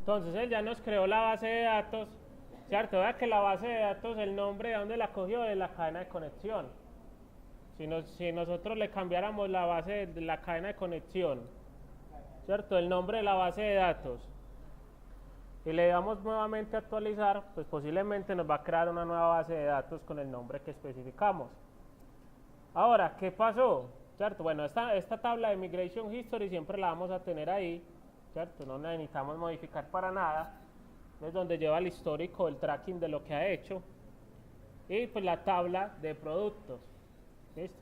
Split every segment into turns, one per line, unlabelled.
Entonces él ya nos creó la base de datos, ¿cierto? Vea que la base de datos, el nombre de dónde la cogió, de la cadena de conexión. Si nosotros le cambiáramos la base de la cadena de conexión, ¿cierto? El nombre de la base de datos, y le damos nuevamente a actualizar, pues posiblemente nos va a crear una nueva base de datos con el nombre que especificamos. Ahora, ¿qué pasó? ¿Cierto? Bueno, esta tabla de Migration History siempre la vamos a tener ahí, ¿cierto? No necesitamos modificar para nada. Es donde lleva el histórico, el tracking de lo que ha hecho. Y pues la tabla de productos. ¿Listo?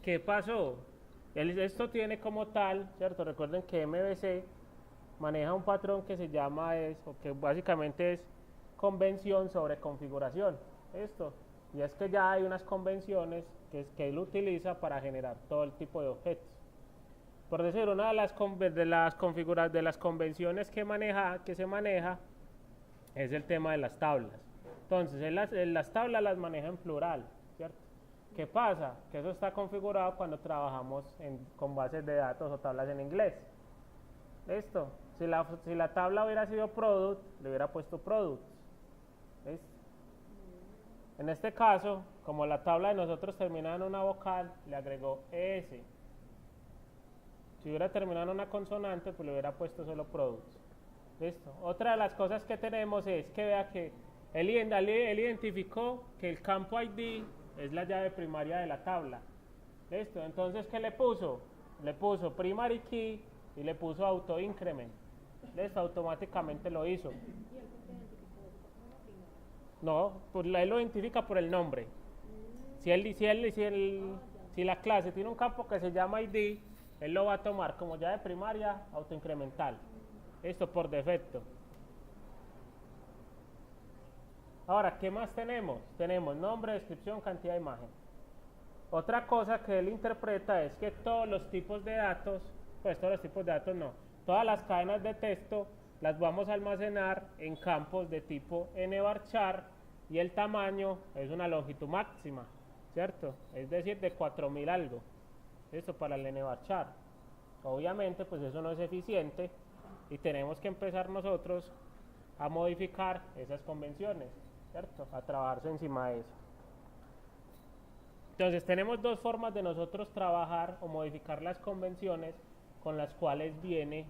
¿Qué pasó? Esto tiene como tal, ¿cierto? Recuerden que MVC maneja un patrón que se llama, o que básicamente es convención sobre configuración. Esto. Y es que ya hay unas convenciones que él utiliza para generar todo el tipo de objetos. Por decir, una de las convenciones que se maneja es el tema de las tablas. Entonces, las tablas las maneja en plural, ¿cierto? ¿Qué pasa? Que eso está configurado cuando trabajamos con bases de datos o tablas en inglés. ¿Listo? Si la tabla hubiera sido product, le hubiera puesto products. ¿Listo? En este caso, como la tabla de nosotros termina en una vocal, le agregó ES. Si hubiera terminado en una consonante, pues le hubiera puesto solo products. ¿Listo? Otra de las cosas que tenemos es que vea que él identificó que el campo ID es la llave primaria de la tabla. ¿Listo? Entonces, ¿qué le puso? Le puso primary key y le puso auto increment. ¿Listo? Automáticamente lo hizo. No, pues él lo identifica por el nombre. Si la clase tiene un campo que se llama ID, él lo va a tomar como llave primaria autoincremental. Esto por defecto. Ahora, ¿qué más tenemos? Tenemos nombre, descripción, cantidad de imagen. Otra cosa que él interpreta es que todos los tipos de datos, pues todos los tipos de datos no, todas las cadenas de texto las vamos a almacenar en campos de tipo nvarchar y el tamaño es una longitud máxima, ¿cierto? Es decir, de 4000 algo. Esto para el nvarchar. Obviamente, pues eso no es eficiente y tenemos que empezar nosotros a modificar esas convenciones, ¿cierto? A trabajarse encima de eso. Entonces tenemos dos formas de nosotros trabajar o modificar las convenciones con las cuales viene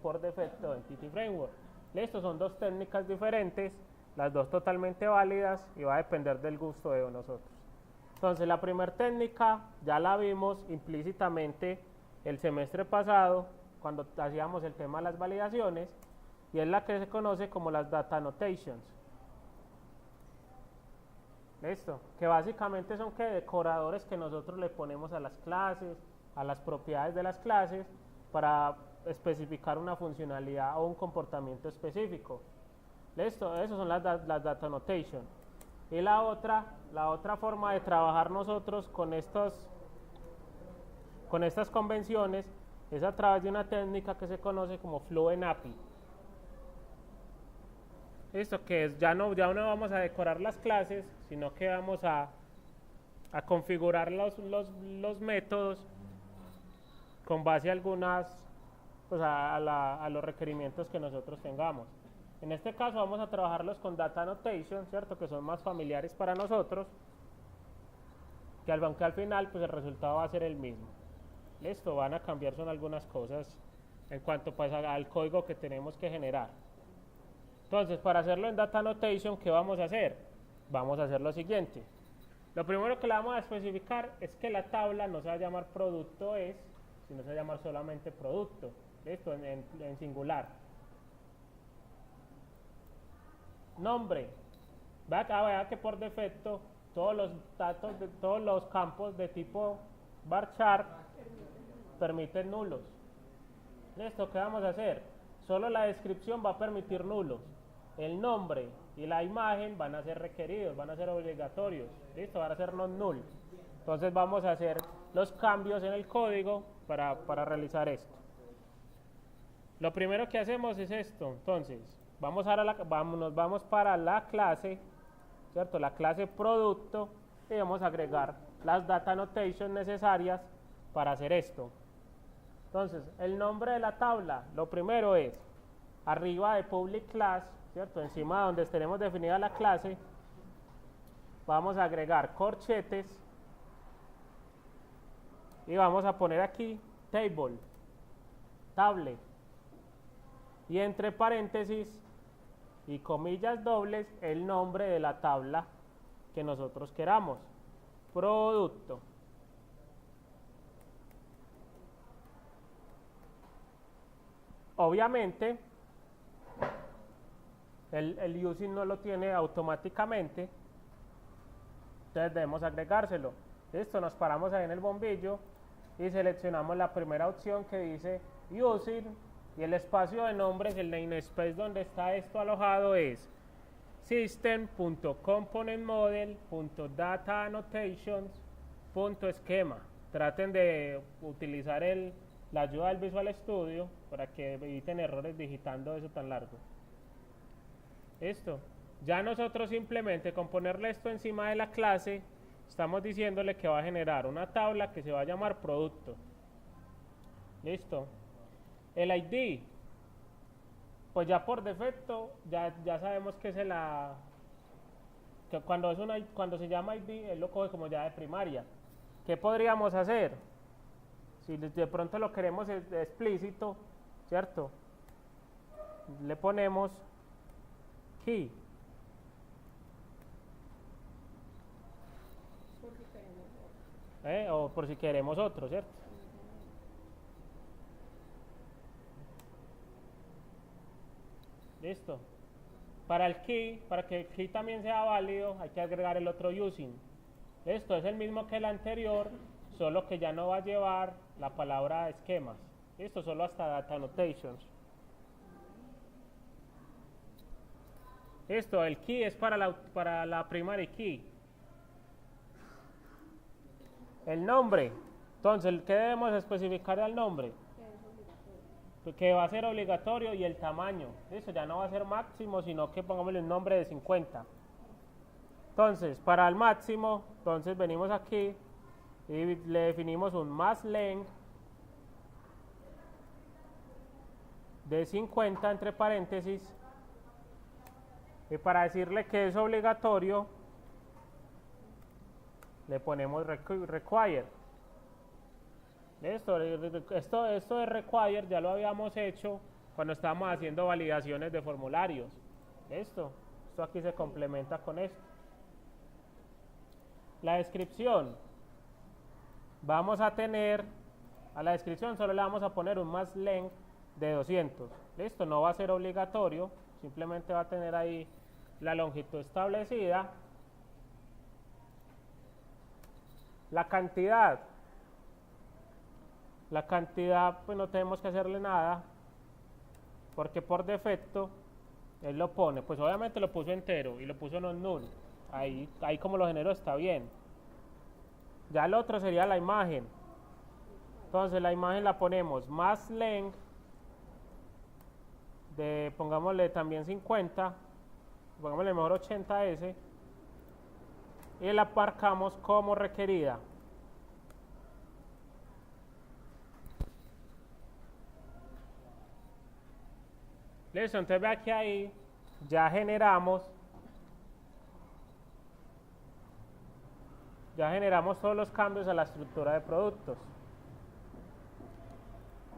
por defecto Entity Framework. Listo, son dos técnicas diferentes, las dos totalmente válidas y va a depender del gusto de nosotros. Entonces la primera técnica ya la vimos implícitamente el semestre pasado cuando hacíamos el tema de las validaciones y es la que se conoce como las data annotations. Listo, que básicamente son decoradores que nosotros le ponemos a las clases, a las propiedades de las clases para especificar una funcionalidad o un comportamiento específico. Listo, esas son las data annotation. Y la otra forma de trabajar nosotros con estas convenciones es a través de una técnica que se conoce como Fluent API. Listo, que es ya no vamos a decorar las clases, sino que vamos a configurar los métodos con base a algunas, pues a los requerimientos que nosotros tengamos. En este caso vamos a trabajarlos con data annotation, ¿cierto? Que son más familiares para nosotros, aunque al final pues el resultado va a ser el mismo. Listo, van a cambiar son algunas cosas en cuanto pues al código que tenemos que generar. Entonces, para hacerlo en data annotation, ¿qué vamos a hacer? Vamos a hacer lo siguiente. Lo primero que le vamos a especificar es que la tabla no se va a llamar producto sino se va a llamar solamente producto. Listo, en singular. Nombre. Vea que por defecto todos los datos de todos los campos de tipo varchar permiten nulos. Listo, ¿qué vamos a hacer? Solo la descripción va a permitir nulos. El nombre y la imagen van a ser requeridos, van a ser obligatorios. Listo, van a ser non-null. Entonces vamos a hacer los cambios en el código para realizar esto. Lo primero que hacemos es esto. Entonces, nos vamos para la clase, ¿cierto? La clase producto y vamos a agregar las data annotations necesarias para hacer esto. Entonces, el nombre de la tabla, lo primero es arriba de public class, ¿cierto? Encima donde tenemos definida la clase, vamos a agregar corchetes y vamos a poner aquí table, tablet, y entre paréntesis y comillas dobles el nombre de la tabla que nosotros queramos, producto. Obviamente el using no lo tiene automáticamente, entonces debemos agregárselo. Listo, nos paramos ahí en el bombillo y seleccionamos la primera opción que dice using, y el espacio de nombres, el namespace donde está esto alojado es system.componentmodel.dataannotations.schema. Traten de utilizar la ayuda del Visual Studio para que eviten errores digitando eso tan largo. Esto, ya nosotros simplemente con ponerle esto encima de la clase, estamos diciéndole que va a generar una tabla que se va a llamar producto. Listo. El ID, pues ya por defecto, ya sabemos que es que cuando se llama ID, él lo coge como ya de primaria. ¿Qué podríamos hacer? Si de pronto lo queremos explícito, ¿cierto? Le ponemos key. O por si queremos otro, ¿cierto? Listo. Para el key, para que el key también sea válido, hay que agregar el otro using. Esto es el mismo que el anterior, solo que ya no va a llevar la palabra esquemas. Listo, solo hasta data annotations. Listo, el key es para la primary key. El nombre. Entonces, ¿qué debemos especificar al nombre? Que va a ser obligatorio, y el tamaño. Listo, ya no va a ser máximo, sino que pongámosle un nombre de 50. Entonces, para el máximo, entonces venimos aquí y le definimos un max length de 50 entre paréntesis, y para decirle que es obligatorio le ponemos require. Esto de require ya lo habíamos hecho cuando estábamos haciendo validaciones de formularios. Esto aquí se complementa con esto. La descripción, vamos a tener, a la descripción solo le vamos a poner un max length de 200. Listo, no va a ser obligatorio, simplemente va a tener ahí la longitud establecida. La cantidad, pues no tenemos que hacerle nada, porque por defecto él lo pone, pues obviamente lo puso entero y lo puso no null. Ahí como lo generó está bien. Ya el otro sería la imagen. Entonces la imagen la ponemos max length de, pongámosle también 50, pongámosle mejor 80S, y la marcamos como requerida. Listo, entonces ve que ahí ya generamos todos los cambios a la estructura de productos.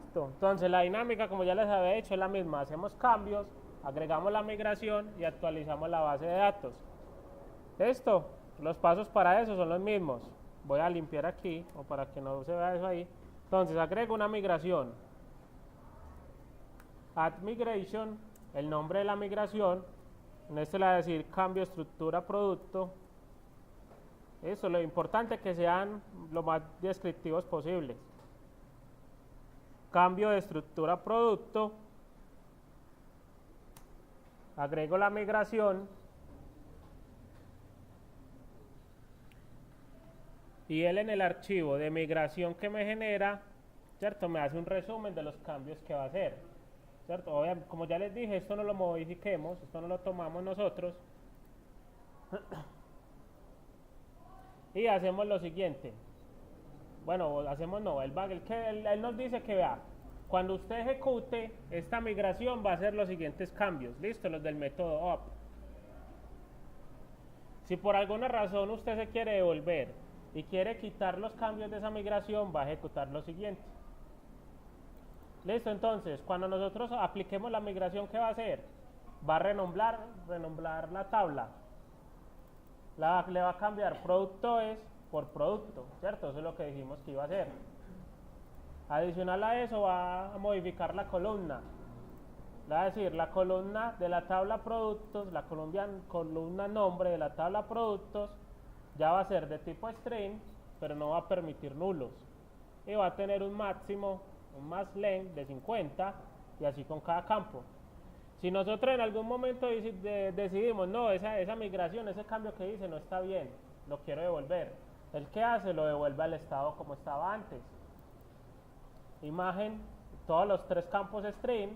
Listo. Entonces la dinámica, como ya les había dicho, es la misma. Hacemos cambios, agregamos la migración y actualizamos la base de datos. Listo. Los pasos para eso son los mismos. Voy a limpiar aquí, o para que no se vea eso ahí. Entonces agrego una migración. Add migration, el nombre de la migración. En este le voy a decir cambio estructura producto. Eso, lo importante es que sean lo más descriptivos posibles. Cambio de estructura producto. Agrego la migración. Y él en el archivo de migración que me genera, ¿cierto? Me hace un resumen de los cambios que va a hacer, ¿cierto? Obviamente, como ya les dije, esto no lo modifiquemos, esto no lo tomamos nosotros. Y hacemos lo siguiente. Bueno, hacemos no, él nos dice que vea, Cuando usted ejecute esta migración va a hacer los siguientes cambios, listo, los del método up. Si por alguna razón usted se quiere devolver y quiere quitar los cambios de esa migración, va a ejecutar lo siguiente. Listo, entonces, cuando nosotros apliquemos la migración, ¿qué va a hacer? Va a renombrar la tabla. Le va a cambiar productos por producto, ¿cierto? Eso es lo que dijimos que iba a hacer. Adicional a eso, va a modificar la columna. Le va a decir, la columna de la tabla productos, la columna nombre de la tabla productos, ya va a ser de tipo string, pero no va a permitir nulos. Y va a tener un máximo, un max length de 50, y así con cada campo. Si nosotros en algún momento decidimos, no, esa migración, ese cambio que hice no está bien, lo quiero devolver. ¿El qué hace? Lo devuelve al estado como estaba antes. Imagen, todos los 3 campos string,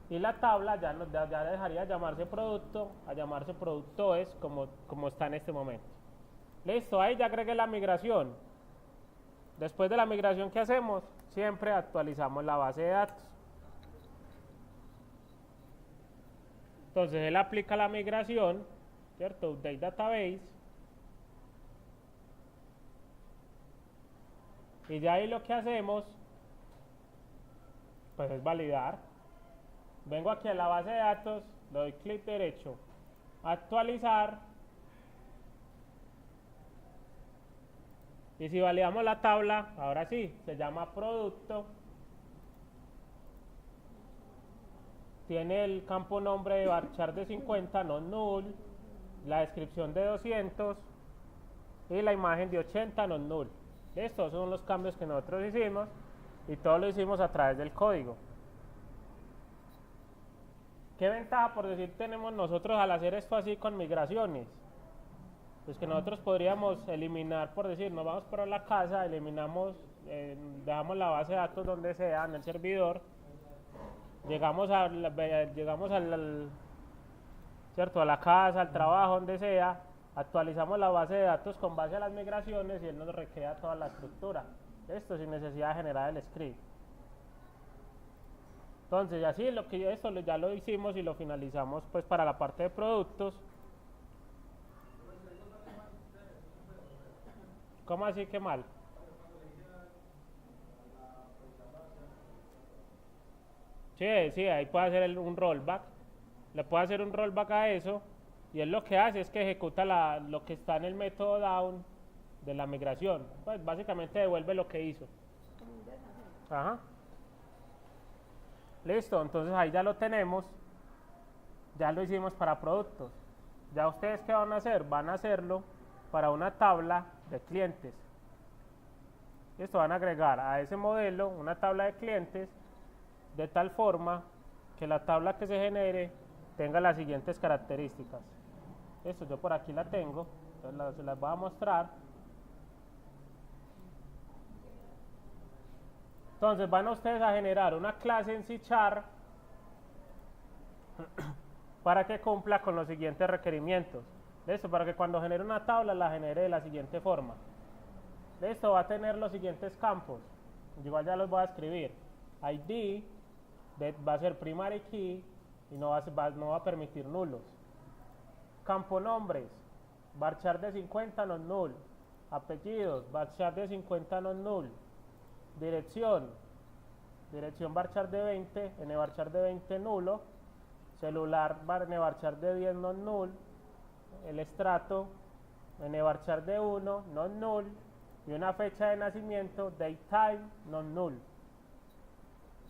y la tabla ya dejaría de llamarse producto a llamarse productos como está en este momento. Listo, ahí ya agregué la migración. Después de la migración, ¿qué hacemos? Siempre actualizamos la base de datos. Entonces él aplica la migración, ¿cierto? Update database. Y ya ahí lo que hacemos, pues es validar. Vengo aquí a la base de datos, le doy clic derecho, actualizar. Y si validamos la tabla, ahora sí, se llama producto. Tiene el campo nombre de varchar de 50, no null, la descripción de 200 y la imagen de 80, no null. Estos son los cambios que nosotros hicimos y todo lo hicimos a través del código. ¿Qué ventaja, por decir, tenemos nosotros al hacer esto así con migraciones? Pues que nosotros podríamos eliminar, por decir, nos vamos para la casa, eliminamos, dejamos la base de datos donde sea, en el servidor, llegamos ¿cierto? A la casa, al trabajo, donde sea, actualizamos la base de datos con base a las migraciones y él nos recrea toda la estructura. Esto sin necesidad de generar el script. Entonces, así esto ya lo hicimos y lo finalizamos pues para la parte de productos. ¿Cómo así que mal? Sí, ahí puede hacer un rollback. Le puede hacer un rollback a eso. Y él lo que hace es que ejecuta lo que está en el método down de la migración. Pues básicamente devuelve lo que hizo. Ajá. Listo, entonces ahí ya lo tenemos. Ya lo hicimos para productos. Ya ustedes ¿qué van a hacer? Van a hacerlo para una tabla de clientes. Esto van a agregar a ese modelo una tabla de clientes de tal forma que la tabla que se genere tenga las siguientes características. Esto yo por aquí la tengo, entonces se las voy a mostrar. Entonces van a ustedes a generar una clase en C# para que cumpla con los siguientes requerimientos. Listo, para que cuando genere una tabla la genere de la siguiente forma. Listo, va a tener los siguientes campos. Igual ya los voy a escribir. ID va a ser primary key y no va a permitir nulos. Campo nombres, varchar de 50 no null. Apellidos, varchar de 50 no null. Dirección varchar de 20, varchar de 20 nulo. Celular varchar de 10 no null. El estrato varchar de 1 no null. Y una fecha de nacimiento, date time, no null.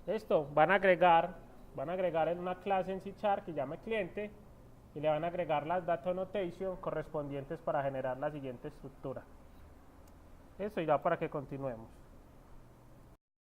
Esto van a agregar en una clase en C# que llame cliente y le van a agregar las data annotation correspondientes para generar la siguiente estructura. Eso ya para que continuemos.